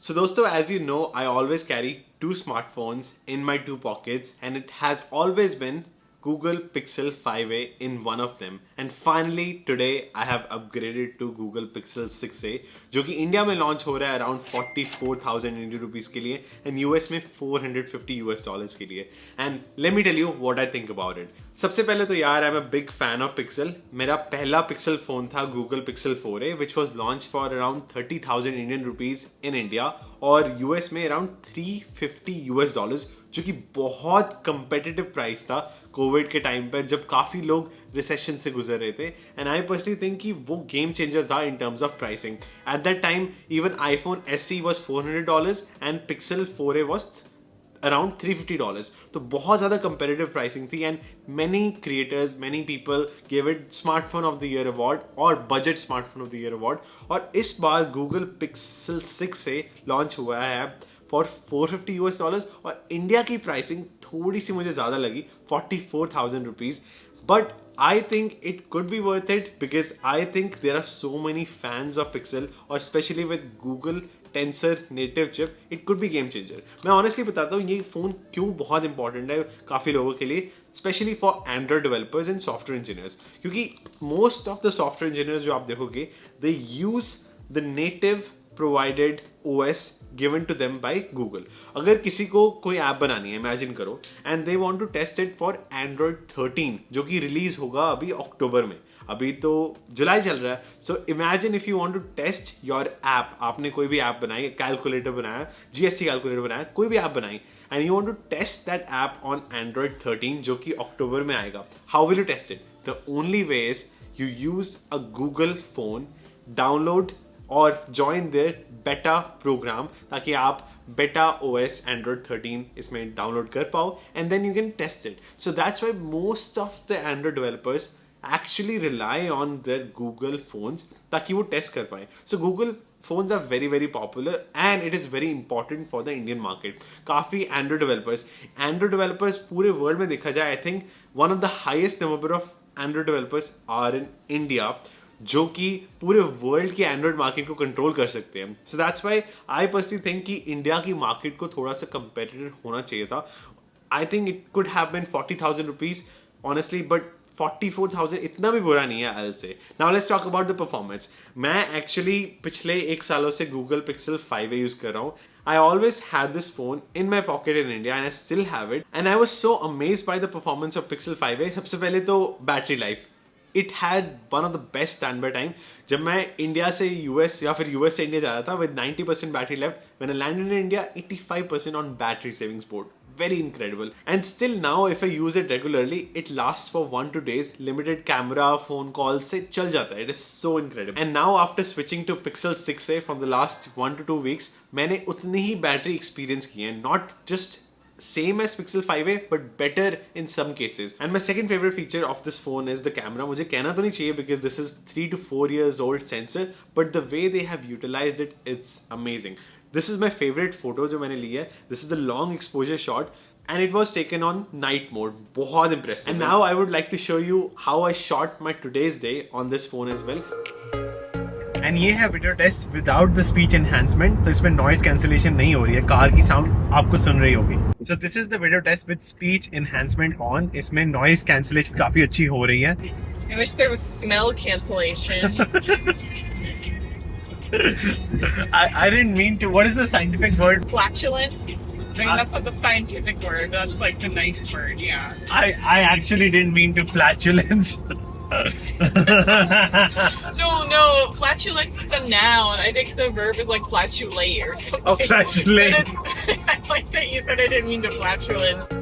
So दोस्तों, as you know, I always carry two smartphones in my two pockets and it has always been Google Pixel 5a in one of them. And finally today I have upgraded to Google Pixel 6a जो कि India में launch हो रहा है around 44,000 Indian rupees के लिए and US में 450 US dollars के लिए. And let me tell you what I think about it. सबसे पहले तो यार I am a big fan of Pixel. मेरा पहला पिक्सल फोन था Google Pixel 4a which was launched for around 30,000 Indian rupees in India और US में around 350 US dollars, जो कि बहुत कंपेटिटिव प्राइस था कोविड के टाइम पर जब काफ़ी लोग रिसेशन से गुजर रहे थे. एंड आई पर्सनली थिंक कि वो गेम चेंजर था in terms of pricing. At that time even iPhone SE was $400 and Pixel 4a was around $350. तो बहुत ज़्यादा कंपेरेटिव प्राइसिंग थी and many creators, many people give it smartphone of the year award और budget smartphone of the year award. और इस बार Google pixel 6 से launch हुआ है फॉर 450 यूएस डॉलर्स और इंडिया की प्राइसिंग थोड़ी सी मुझे ज़्यादा लगी 44,000 rupees. But I think it could be worth it because I think there are so many fans of Pixel और especially with Google Tensor native chip, it could be game changer. मैं honestly बताता हूँ ये phone क्यों बहुत important है काफ़ी लोगों के लिए, especially for Android developers and software engineers. क्योंकि most of the software engineers जो आप देखोगे they use the native provided OS given to them by Google. अगर किसी को कोई ऐप बनानी है, इमेजिन करो, and they want to test it for Android 13 जो कि रिलीज होगा अभी अक्टूबर में. अभी तो जुलाई चल रहा है. So imagine if you want to test your app. आपने कोई भी ऐप बनाई, कैलकुलेटर बनाया, GST कैलकुलेटर बनाया, कोई भी ऐप बनाई and you want to test that app on Android 13 जो कि अक्टूबर में आएगा. How will you test it? The only way is you use a Google phone, download और ज्वाइन देयर बेटा प्रोग्राम ताकि आप बेटा OS Android 13 इसमें डाउनलोड कर पाओ and then you can test it. So that's why most of the Android developers actually rely on their Google phones ताकि वो test कर पाए. So Google phones are very very popular and it is very important for the Indian market. काफ़ी Android developers पूरे world में देखा जाए, I think one of the highest number of Android developers are in India जो कि पूरे world की Android market को कंट्रोल कर सकते हैं. So that's why I personally think कि इंडिया की मार्केट को थोड़ा सा कंपेटिटिव होना चाहिए था. I think it could have been 40,000 rupees honestly, but 44,000 इतना भी बुरा नहीं है I will say. Now let's talk about the performance. मैं एक्चुअली पिछले 1 सालों से गूगल पिक्सल 5a यूज़ कर रहा हूँ. I always had this phone in my pocket in India and I still have it. And I was so amazed by the performance of Pixel 5a. सबसे पहले तो battery life. It had one of the best standby time. जब मैं India से US या फिर US से India जा रहा था with 90% battery left, when I landed in India, 85% on battery savings mode. Very incredible. And still now, if I use it regularly, it lasts for 1-2 days. Limited camera, phone calls से चल जाता है. It is so incredible. And now after switching to Pixel 6a from the last 1-2 weeks, मैंने उतनी ही battery experience की है. Not just same as Pixel 5a but better in some cases. And my second favorite feature of this phone is the camera. मुझे कहना तो नहीं चाहिए because this is 3 to 4 years old sensor, but the way they have utilized it, it's amazing. This is my favorite photo जो मैंने ली है. This is the long exposure shot and it was taken on night mode. बहुत impressive. And now I would like to show you how I shot my today's day on this phone as well. And ये है video test without the speech enhancement. तो इसमें noise cancellation नहीं हो रही है, car की साउंड आपको सुन रही होगी. So this is the video test with speech enhancement on. इसमें नॉइज कैंसिलेशन काफी अच्छी हो रही है. I wish there was smell cancellation. I didn't mean to. What is the scientific word? Flatulence? I mean, that's not the scientific word. That's like the nice word, yeah. I actually didn't mean to flatulence. No, flatulence is a noun. I think the verb is like flatulate or something. Oh, flatulate. I like that you said I didn't mean to flatulence.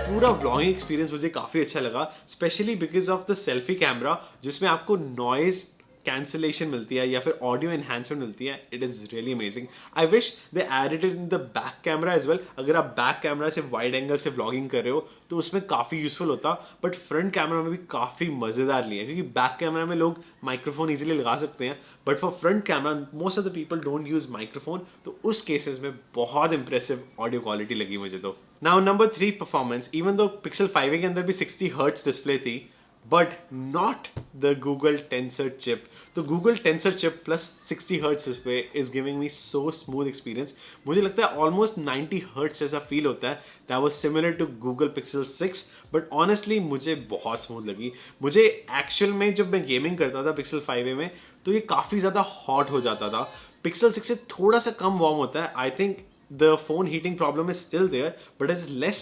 पूरा vlogging experience मुझे काफ़ी अच्छा लगा, specially because of the selfie camera जिसमें आपको noise cancellation मिलती है या फिर ऑडियो एनहांसमेंट मिलती है, it is really amazing. I wish they added it in the back camera as well. अगर आप बैक कैमरा से वाइड एंगल से व्लॉगिंग कर रहे हो तो उसमें काफ़ी यूजफुल होता, बट फ्रंट कैमरा में भी काफ़ी मज़ेदार लिया, क्योंकि बैक कैमरा में लोग माइक्रोफोन इजीली लगा सकते हैं, but for front camera most of the people don't use microphone. तो उस केसेस में बहुत इंप्रेसिव ऑडियो क्वालिटी लगी मुझे. तो now number 3, performance. Even though pixel 5a के अंदर भी 60 हर्ट्ज डिस्प्ले थी, but not the Google Tensor chip. The Google Tensor chip plus 60 Hz display is giving me so smooth experience. मुझे लगता है almost 90 Hz जैसा feel होता है. That was similar to Google Pixel 6, but honestly मुझे बहुत smooth लगी. मुझे actual में जब मैं gaming करता था Pixel 5a में, तो ये काफ़ी ज़्यादा hot हो जाता था. Pixel 6 से थोड़ा सा कम warm होता है. I think the phone heating problem is still there, but it's less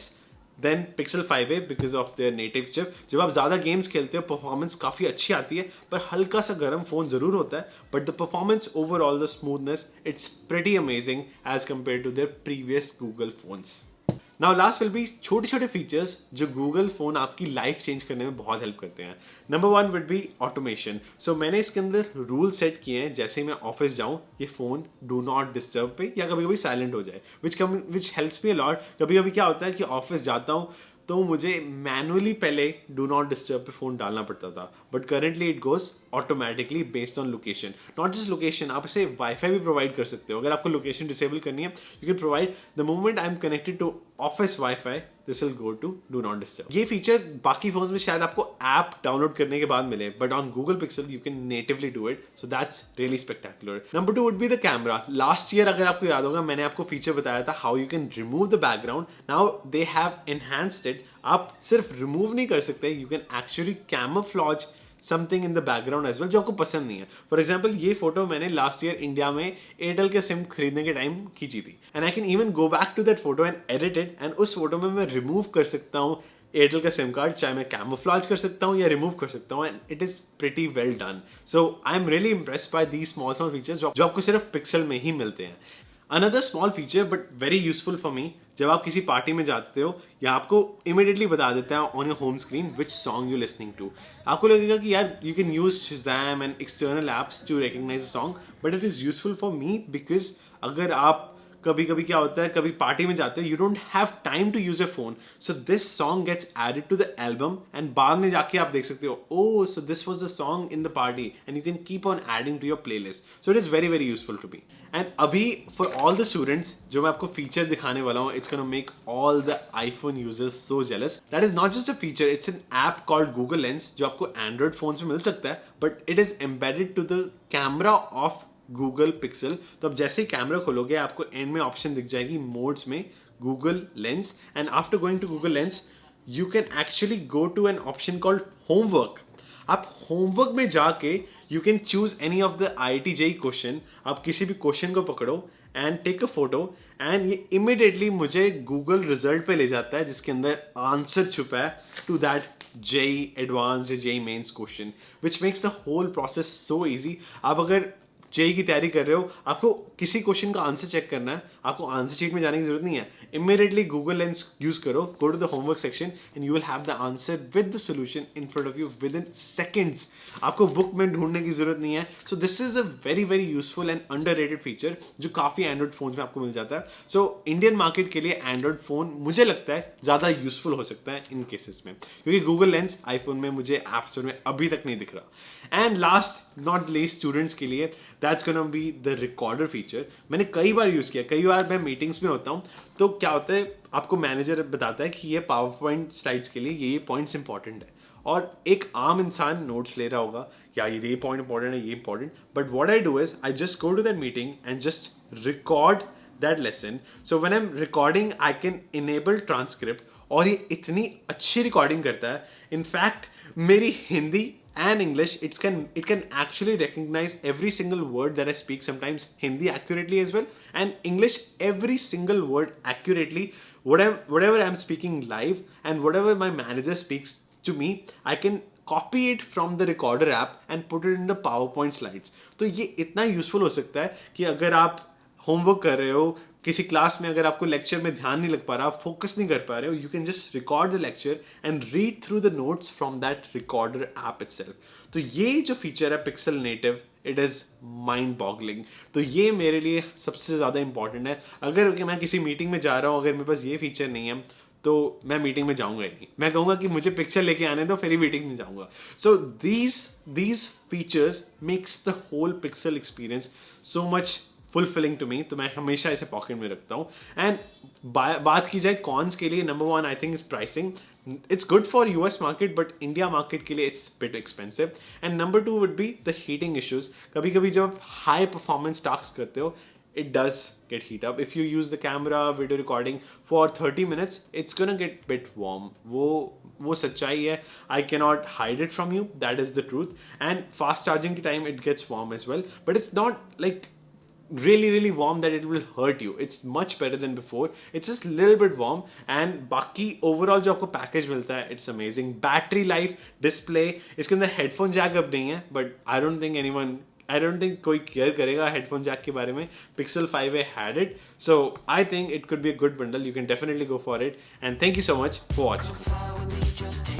than Pixel 5a because of their native chip. जब आप ज़्यादा गेम्स खेलते हो परफॉर्मेंस काफ़ी अच्छी आती है, पर हल्का सा गर्म फ़ोन ज़रूर होता है, but the performance overall, the smoothness, it's pretty amazing as compare to their previous Google phones. Now last will be छोटे छोटे फीचर्स जो गूगल फोन आपकी लाइफ चेंज करने में बहुत हेल्प करते हैं. Number 1 will be automation. So मैंने इसके अंदर रूल सेट किए हैं, जैसे ही मैं ऑफिस जाऊँ ये फ़ोन डू नॉट डिस्टर्ब पे या कभी कभी साइलेंट हो जाए, which helps me a lot. कभी कभी क्या होता है कि ऑफिस जाता हूँ तो मुझे मैनुअली पहले डू नॉट डिस्टर्ब पे फ़ोन डालना पड़ता था, but currently it goes automatically based on location. Not just location, आप इसे वाईफाई भी प्रोवाइड कर सकते हो. अगर आपको लोकेशन डिसेबल करनी है, you can provide the moment I am connected to office WiFi, this will go to do not disturb. ये फीचर बाकी फोन्स में शायद आपको ऐप डाउनलोड करने के बाद मिले, but on Google Pixel you can natively do it, so that's really spectacular. Number 2 would be the camera. Last year अगर आपको याद होगा मैंने आपको फीचर बताया था how you can remove the background. Now they have enhanced it. आप सिर्फ रिमूव नहीं कर सकते, you can actually camouflage something in the background as well जो आपको पसंद नहीं है. फॉर एग्जाम्पल ये फोटो मैंने लास्ट ईयर इंडिया में एयरटेल के सिम खरीदने के टाइम खींची थी, and I can even go back to that photo and edit it, and उस फोटो में मैं रिमूव कर सकता हूँ एयरटेल का सिम कार्ड, चाहे मैं कैमोफ्लॉज कर सकता हूँ या रिमूव कर सकता हूँ, and it is pretty well done. So I am really impressed by these small small features जो आपको सिर्फ पिक्सल में ही मिलते हैं. Another small feature but very useful for मी, जब आप किसी पार्टी में जाते हो या आपको इमीडिएटली बता देता है on your home screen which song you listening to. आपको लगेगा कि यार you can use Shazam and external apps to recognise a song, but it is useful for me because अगर आप कभी कभी क्या होता है, कभी पार्टी में जाते हो, you don't have time to use a phone, so this song gets added to the album and बाद में जाके आप देख सकते हो oh so this was the song in the party, and you can keep on adding to your playlist. So it is very very useful to me. And अभी for all the students जो मैं आपको feature दिखाने वाला हूँ, it's gonna make all the iPhone users so jealous. That is not just a feature, it's an app called Google Lens जो आपको Android phones में मिल सकता है, but it is embedded to the camera of Google Pixel. तो अब जैसे ही camera खोलोगे आपको एंड में ऑप्शन दिख जाएगी मोड्स में Google Lens, and after going to Google Lens you can actually go to an option called homework. आप होमवर्क में जाके you can choose any of the IIT JEE question. आप किसी भी क्वेश्चन को पकड़ो and take a photo, and ये immediately मुझे गूगल रिजल्ट पे ले जाता है जिसके अंदर आंसर छुपा है टू दैट JEE एडवांस या JEE Mains question, which makes the whole process so easy. आप अगर JEE की तैयारी कर रहे हो, आपको किसी क्वेश्चन का आंसर चेक करना है, आपको आंसर शीट में जाने की जरूरत नहीं है, इमीडिएटली गूगल लेंस यूज करो, go to the homework section and you will have the answer with the solution in front of you within seconds. आपको बुक में ढूंढने की जरूरत नहीं है. So this is a very very useful and underrated feature जो काफी Android phone में आपको मिल जाता है. सो इंडियन मार्केट के लिए एंड्रॉइड फोन मुझे लगता है ज्यादा यूजफुल हो सकता है इन केसेस में, क्योंकि गूगल लेंस आईफोन में मुझे ऐप स्टोर में अभी तक नहीं दिख रहा. And last not least students के लिए that's gonna be the recorder feature. मैंने कई बार यूज किया, कई बार मैं मीटिंग्स में होता हूँ तो क्या होता है आपको मैनेजर बताता है कि ये पावर पॉइंट स्लाइड्स के लिए ये पॉइंट्स इंपॉर्टेंट है, और एक आम इंसान नोट्स ले रहा होगा या ये पॉइंट इंपॉर्टेंट है, ये important, but what I do is I just go to that meeting and just record that lesson. So when I am recording I can enable transcript, और ये इतनी अच्छी रिकॉर्डिंग करता है. इनफैक्ट मेरी Hindi and English, it can actually recognize every single word that I speak, sometimes Hindi accurately as well, and English every single word accurately, whatever I'm speaking live and whatever my manager speaks to me, I can copy it from the recorder app and put it in the PowerPoint slides. तो ये इतना useful हो सकता है कि अगर आप homework कर रहे हो, किसी क्लास में अगर आपको लेक्चर में ध्यान नहीं लग पा रहा, आप फोकस नहीं कर पा रहे हो, you can just record the lecture and read through the notes from that recorder app itself. तो ये जो फीचर है pixel native, it is mind boggling. तो ये मेरे लिए सबसे ज़्यादा इंपॉर्टेंट है। अगर मैं किसी मीटिंग में जा रहा हूँ, अगर मेरे पास ये फीचर नहीं है तो मैं मीटिंग में जाऊंगा ही नहीं। मैं कहूँगा कि मुझे पिक्चर लेके आने दो, फिर ही मीटिंग में जाऊंगा। So these features makes the whole Pixel experience so much fulfilling to me. तो मैं हमेशा इसे पॉकेट में रखता हूँ। एंड बात की जाए कॉन्स के लिए, number one I think is pricing. It's good for US market, but India market के लिए it's bit expensive. And number two would be the heating issues. कभी कभी जब आप हाई परफॉर्मेंस टास्क करते हो, it does get heat up. If you use the camera video recording for 30 minutes, it's gonna get bit warm. वो सच्चाई है, I cannot hide it from you. That is the truth. And fast charging के time it gets warm as well, but it's not like really warm that it will hurt you. It's much better than before. It's just a little bit warm. And बाकी overall जो आपको package मिलता है, it's amazing. Battery life, display, इसके अंदर headphone jack अब नहीं है, but I don't think कोई केयर करेगा हेडफोन जैक के बारे में. Pixel 5a had it, so I think it could be a good bundle. You can definitely go for it. And thank you so much for watching.